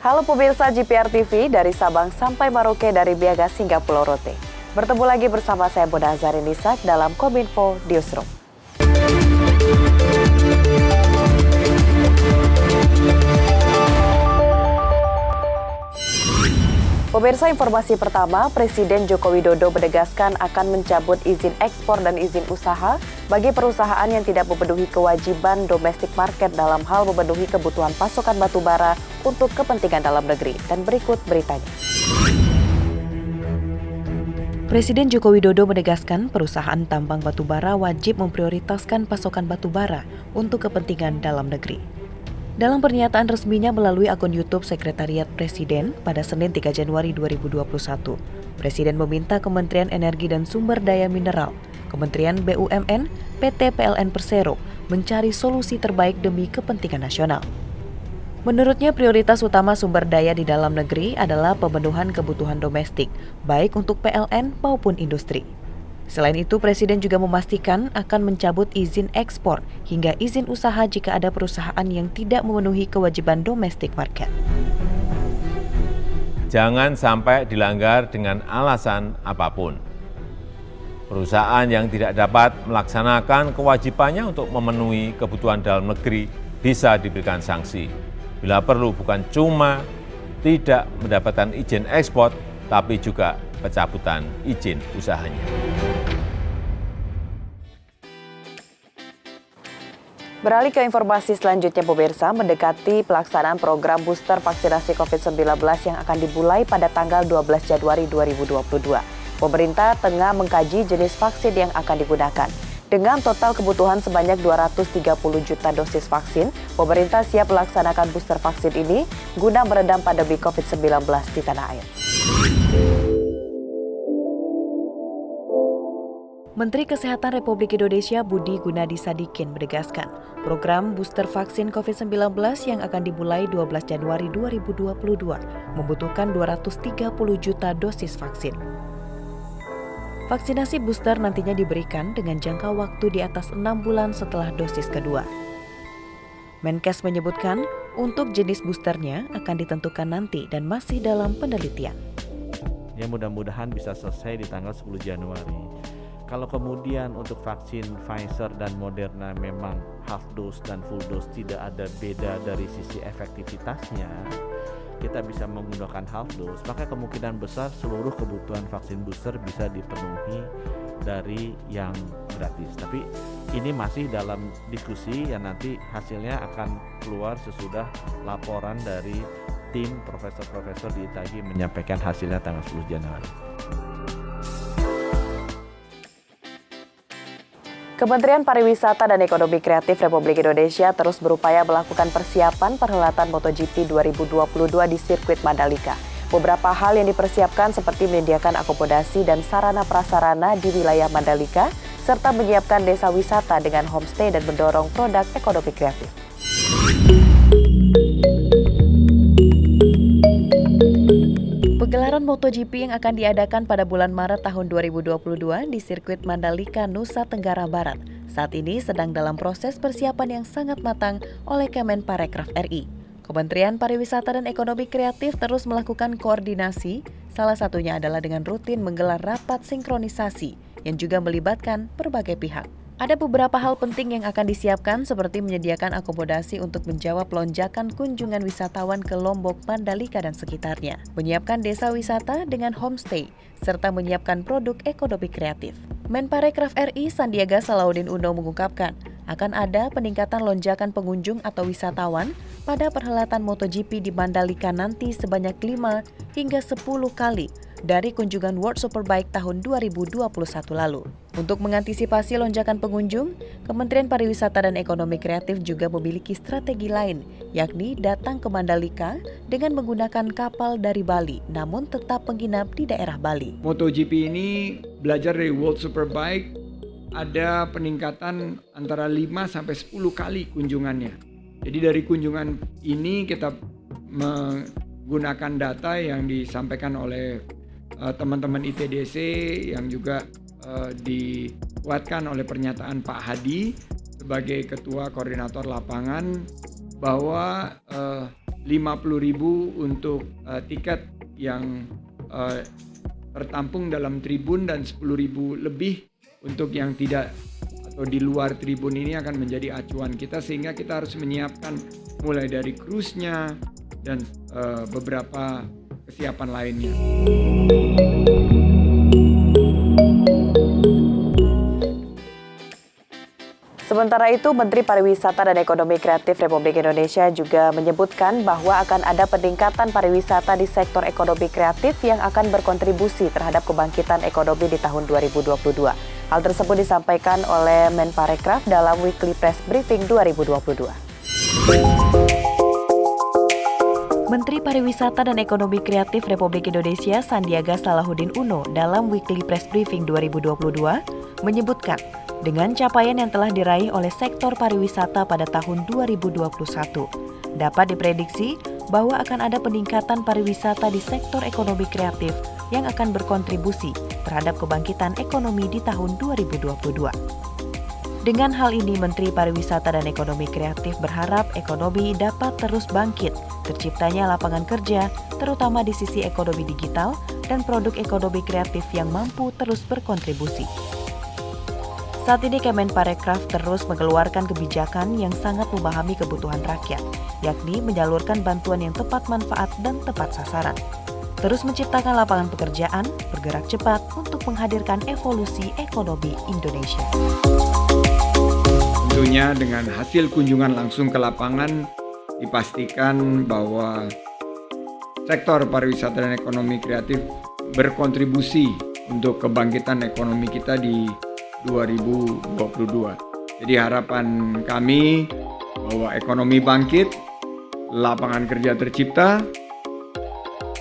Halo pemirsa GPR TV, dari Sabang sampai Merauke, dari Biagas hingga Pulau Rote. Bertemu lagi bersama saya Boda Azarin Isak dalam Kominfo Newsroom. Pemirsa, informasi pertama, Presiden Joko Widodo menegaskan akan mencabut izin ekspor dan izin usaha bagi perusahaan yang tidak memenuhi kewajiban domestic market dalam hal memenuhi kebutuhan pasokan batubara untuk kepentingan dalam negeri. Dan berikut beritanya. Presiden Joko Widodo menegaskan perusahaan tambang batubara wajib memprioritaskan pasokan batubara untuk kepentingan dalam negeri. Dalam pernyataan resminya melalui akun YouTube Sekretariat Presiden pada Senin 3 Januari 2021, Presiden meminta Kementerian Energi dan Sumber Daya Mineral, Kementerian BUMN, PT PLN Persero mencari solusi terbaik demi kepentingan nasional. Menurutnya, prioritas utama sumber daya di dalam negeri adalah pemenuhan kebutuhan domestik, baik untuk PLN maupun industri. Selain itu, Presiden juga memastikan akan mencabut izin ekspor hingga izin usaha jika ada perusahaan yang tidak memenuhi kewajiban domestic market. Jangan sampai dilanggar dengan alasan apapun. Perusahaan yang tidak dapat melaksanakan kewajibannya untuk memenuhi kebutuhan dalam negeri bisa diberikan sanksi. Bila perlu bukan cuma tidak mendapatkan izin ekspor, tapi juga pencabutan izin usahanya. Beralih ke informasi selanjutnya, pemirsa, mendekati pelaksanaan program booster vaksinasi COVID-19 yang akan dimulai pada tanggal 12 Januari 2022. Pemerintah tengah mengkaji jenis vaksin yang akan digunakan. Dengan total kebutuhan sebanyak 230 juta dosis vaksin, pemerintah siap melaksanakan booster vaksin ini guna meredam pandemi COVID-19 di tanah air. Menteri Kesehatan Republik Indonesia Budi Gunadi Sadikin menegaskan program booster vaksin COVID-19 yang akan dimulai 12 Januari 2022 membutuhkan 230 juta dosis vaksin. Vaksinasi booster nantinya diberikan dengan jangka waktu di atas 6 bulan setelah dosis kedua. Menkes menyebutkan untuk jenis boosternya akan ditentukan nanti dan masih dalam penelitian. Ya, mudah-mudahan bisa selesai di tanggal 10 Januari. Kalau kemudian untuk vaksin Pfizer dan Moderna memang half dose dan full dose tidak ada beda dari sisi efektivitasnya, kita bisa menggunakan half dose, maka kemungkinan besar seluruh kebutuhan vaksin booster bisa dipenuhi dari yang gratis. Tapi ini masih dalam diskusi yang nanti hasilnya akan keluar sesudah laporan dari tim profesor-profesor di ITAGI menyampaikan hasilnya tanggal 10 Januari. Kementerian Pariwisata dan Ekonomi Kreatif Republik Indonesia terus berupaya melakukan persiapan perhelatan MotoGP 2022 di sirkuit Mandalika. Beberapa hal yang dipersiapkan seperti menyediakan akomodasi dan sarana prasarana di wilayah Mandalika, serta menyiapkan desa wisata dengan homestay dan mendorong produk ekonomi kreatif. Pegelaran MotoGP yang akan diadakan pada bulan Maret tahun 2022 di sirkuit Mandalika, Nusa Tenggara Barat, saat ini sedang dalam proses persiapan yang sangat matang oleh Kemenparekraf RI. Kementerian Pariwisata dan Ekonomi Kreatif terus melakukan koordinasi, salah satunya adalah dengan rutin menggelar rapat sinkronisasi yang juga melibatkan berbagai pihak. Ada beberapa hal penting yang akan disiapkan seperti menyediakan akomodasi untuk menjawab lonjakan kunjungan wisatawan ke Lombok, Mandalika dan sekitarnya, menyiapkan desa wisata dengan homestay, serta menyiapkan produk ekonomi kreatif. Menparekraf RI Sandiaga Salahuddin Uno mengungkapkan akan ada peningkatan lonjakan pengunjung atau wisatawan pada perhelatan MotoGP di Mandalika nanti sebanyak 5 hingga 10 kali dari kunjungan World Superbike tahun 2021 lalu. Untuk mengantisipasi lonjakan pengunjung, Kementerian Pariwisata dan Ekonomi Kreatif juga memiliki strategi lain, yakni datang ke Mandalika dengan menggunakan kapal dari Bali, namun tetap menginap di daerah Bali. MotoGP ini belajar dari World Superbike, ada peningkatan antara 5-10 kali kunjungannya. Jadi dari kunjungan ini kita menggunakan data yang disampaikan oleh teman-teman ITDC yang juga dikuatkan oleh pernyataan Pak Hadi sebagai Ketua Koordinator Lapangan bahwa 50.000 untuk tiket yang tertampung dalam tribun dan 10.000 lebih untuk yang tidak atau di luar tribun ini akan menjadi acuan kita, sehingga kita harus menyiapkan mulai dari cruise-nya dan beberapa kesiapan lainnya. Sementara itu, Menteri Pariwisata dan Ekonomi Kreatif Republik Indonesia juga menyebutkan bahwa akan ada peningkatan pariwisata di sektor ekonomi kreatif yang akan berkontribusi terhadap kebangkitan ekonomi di tahun 2022. Hal tersebut disampaikan oleh Menparekraf dalam Weekly Press Briefing 2022. Menteri Pariwisata dan Ekonomi Kreatif Republik Indonesia Sandiaga Salahuddin Uno dalam Weekly Press Briefing 2022 menyebutkan dengan capaian yang telah diraih oleh sektor pariwisata pada tahun 2021, dapat diprediksi bahwa akan ada peningkatan pariwisata di sektor ekonomi kreatif yang akan berkontribusi terhadap kebangkitan ekonomi di tahun 2022. Dengan hal ini, Menteri Pariwisata dan Ekonomi Kreatif berharap ekonomi dapat terus bangkit, terciptanya lapangan kerja, terutama di sisi ekonomi digital dan produk ekonomi kreatif yang mampu terus berkontribusi. Saat ini Kemenparekraf terus mengeluarkan kebijakan yang sangat memahami kebutuhan rakyat, yakni menyalurkan bantuan yang tepat manfaat dan tepat sasaran. Terus menciptakan lapangan pekerjaan, bergerak cepat untuk menghadirkan evolusi ekonomi Indonesia. Tentunya dengan hasil kunjungan langsung ke lapangan, dipastikan bahwa sektor pariwisata dan ekonomi kreatif berkontribusi untuk kebangkitan ekonomi kita di 2022. Jadi harapan kami bahwa ekonomi bangkit, lapangan kerja tercipta,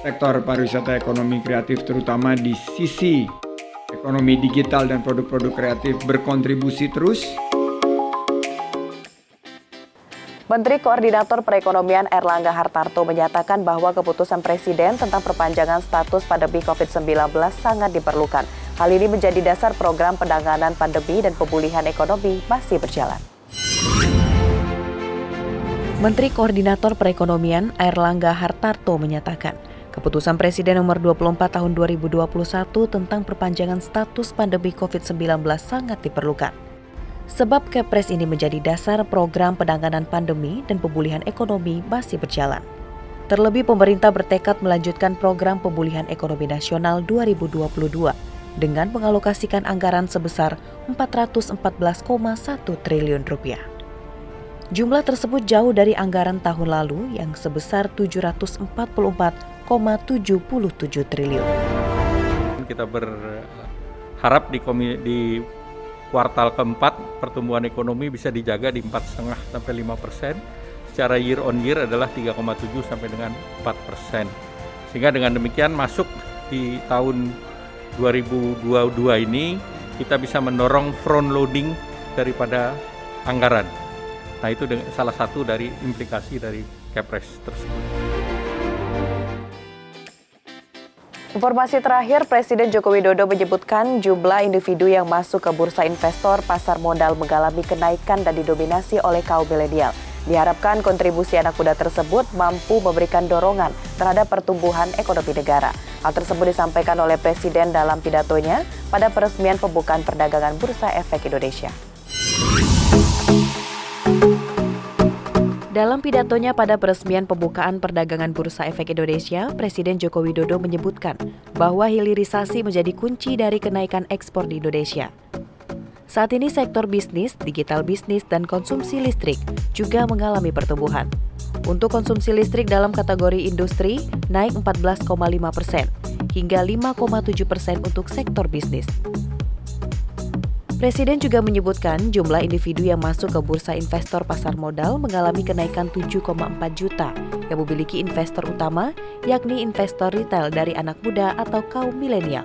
sektor pariwisata ekonomi kreatif terutama di sisi ekonomi digital dan produk-produk kreatif berkontribusi terus. Menteri Koordinator Perekonomian Airlangga Hartarto menyatakan bahwa keputusan Presiden tentang perpanjangan status pandemi COVID-19 sangat diperlukan. Hal ini menjadi dasar program penanganan pandemi dan pemulihan ekonomi masih berjalan. Menteri Koordinator Perekonomian Airlangga Hartarto menyatakan, keputusan Presiden nomor 24 tahun 2021 tentang perpanjangan status pandemi COVID-19 sangat diperlukan. Sebab Kepres ini menjadi dasar program penanganan pandemi dan pemulihan ekonomi masih berjalan. Terlebih pemerintah bertekad melanjutkan program pemulihan ekonomi nasional 2022 dengan mengalokasikan anggaran sebesar 414,1 triliun rupiah. Jumlah tersebut jauh dari anggaran tahun lalu yang sebesar 744,77 triliun. Kita berharap di kuartal keempat pertumbuhan ekonomi bisa dijaga di 4,5 sampai 5%. Secara year on year adalah 3,7 sampai dengan 4%. Sehingga dengan demikian masuk di tahun 2022 ini kita bisa mendorong front loading daripada anggaran. Nah, itu salah satu dari implikasi dari Kepres tersebut. Informasi terakhir, Presiden Joko Widodo menyebutkan jumlah individu yang masuk ke bursa investor pasar modal mengalami kenaikan dan didominasi oleh kaum milenial. Diharapkan kontribusi anak muda tersebut mampu memberikan dorongan terhadap pertumbuhan ekonomi negara. Hal tersebut disampaikan oleh Presiden dalam pidatonya pada peresmian pembukaan perdagangan Bursa Efek Indonesia. Dalam pidatonya pada peresmian pembukaan perdagangan Bursa Efek Indonesia, Presiden Joko Widodo menyebutkan bahwa hilirisasi menjadi kunci dari kenaikan ekspor di Indonesia. Saat ini sektor bisnis, digital bisnis, dan konsumsi listrik juga mengalami pertumbuhan. Untuk konsumsi listrik dalam kategori industri naik 14,5% hingga 5,7% untuk sektor bisnis. Presiden juga menyebutkan jumlah individu yang masuk ke bursa investor pasar modal mengalami kenaikan 7,4 juta yang memiliki investor utama, yakni investor retail dari anak muda atau kaum milenial.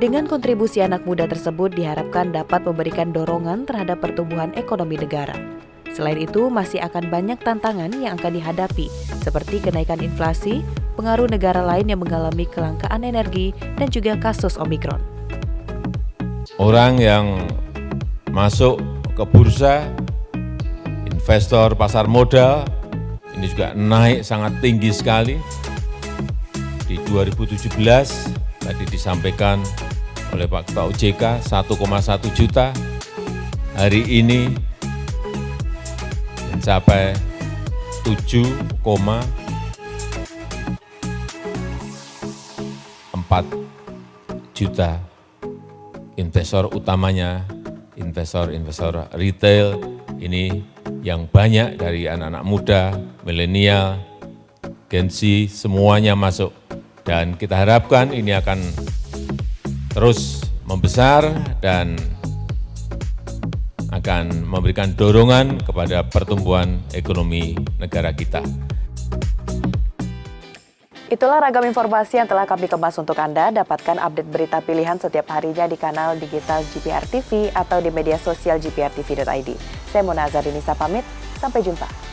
Dengan kontribusi anak muda tersebut diharapkan dapat memberikan dorongan terhadap pertumbuhan ekonomi negara. Selain itu, masih akan banyak tantangan yang akan dihadapi, seperti kenaikan inflasi, pengaruh negara lain yang mengalami kelangkaan energi, dan juga kasus Omikron. Orang yang masuk ke bursa, investor pasar modal, ini juga naik sangat tinggi sekali. Di 2017 tadi disampaikan oleh Pak Ketua OJK 1,1 juta. Hari ini mencapai 7,4 juta. Investor utamanya, investor retail ini yang banyak dari anak-anak muda, milenial, Gen Z, semuanya masuk. Dan kita harapkan ini akan terus membesar dan akan memberikan dorongan kepada pertumbuhan ekonomi negara kita. Itulah ragam informasi yang telah kami kemas untuk Anda. Dapatkan update berita pilihan setiap harinya di kanal digital GPR TV atau di media sosial gprtv.id. Saya Mona Azhardinisa pamit, sampai jumpa.